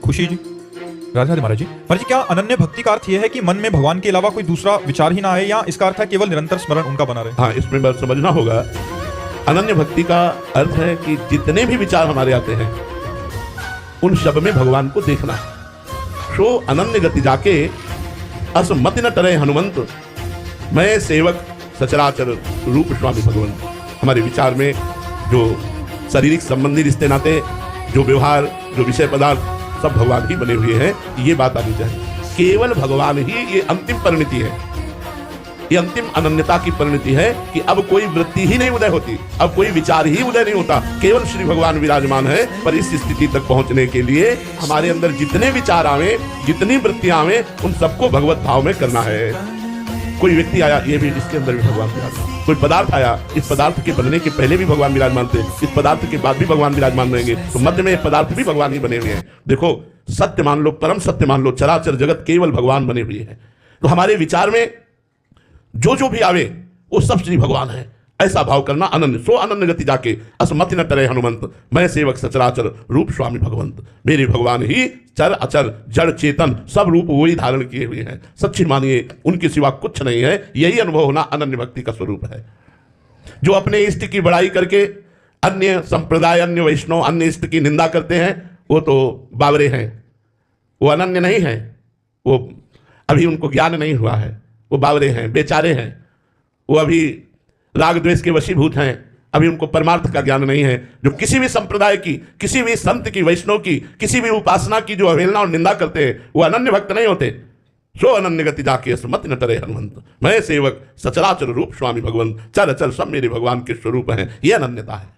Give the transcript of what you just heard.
खुशी जी, राधे राधे महाराज जी। महाराज जी, क्या अनन्य भक्ति का अर्थ यह है कि मन में भगवान के अलावा कोई दूसरा विचार ही ना आए, या इसका अर्थ है केवल निरंतर स्मरण उनका बना रहे? हाँ, इसमें बात समझना होगा। अनन्य भक्ति का अर्थ है कि जितने भी विचार हमारे आते हैं उन सब में भगवान को देखना। सो अनन्य गति जाके असमति न टरे हनुमंत, मैं सेवक सचराचर रूप स्वामी भगवंत। हमारे विचार में जो शारीरिक संबंधी रिश्ते नाते, जो व्यवहार, जो विषय पदार्थ, सब भगवान ही बने हुए हैं, ये बात आनी चाहिए। केवल भगवान ही ये अंतिम परिणति है, ये अंतिम अनन्यता की परिणति है कि अब कोई वृत्ति ही नहीं उदय होती, अब कोई विचार ही उदय नहीं होता, केवल श्री भगवान विराजमान है। पर इस स्थिति तक पहुंचने के लिए हमारे अंदर जितने विचार आवे, जितनी वृत्तियां आवे, उन सबको भगवत भाव में करना है। कोई व्यक्ति आया, ये भी इसके अंदर भी भगवान विराजमान। कोई पदार्थ आया, इस पदार्थ के बनने के पहले भी भगवान विराजमान थे, इस पदार्थ के बाद भी भगवान विराजमान रहेंगे, तो मध्य में पदार्थ भी भगवान ही बने हुए हैं। देखो, सत्य मान लो, परम सत्य मान लो, चराचर जगत केवल भगवान बने हुए हैं। तो हमारे विचार में जो जो भी आवे वो सब श्री भगवान है, ऐसा भाव करना। अनन्य सो अनन्य गति जाके असमति न टरे हनुमंत, मैं सेवक सचराचर रूप स्वामी भगवंत। मेरे भगवान ही चर अचर जड़ चेतन सब रूप वही धारण किए हुए हैं। सच्ची मानिए, उनके सिवा कुछ नहीं है। यही अनुभव होना अनन्य भक्ति का स्वरूप है। जो अपने इष्ट की बड़ाई करके अन्य संप्रदाय, अन्य वैष्णव, अन्य इष्ट की निंदा करते हैं, वो तो बावरे हैं, वो अनन्य नहीं है, वो अभी उनको ज्ञान नहीं हुआ है, वो बावरे हैं, बेचारे हैं, वो अभी राग द्वेष के वशीभूत हैं, अभी उनको परमार्थ का ज्ञान नहीं है। जो किसी भी संप्रदाय की, किसी भी संत की, वैष्णव की, किसी भी उपासना की जो अवहेलना और निंदा करते हैं, वो अनन्य भक्त नहीं होते। सो अनन्य गति जाके असमति न टरे हनुमंत, मैं सेवक सचराचर रूप स्वामी भगवंत। चर अचर सब मेरे भगवान के स्वरूप हैं। ये अनन्यता है।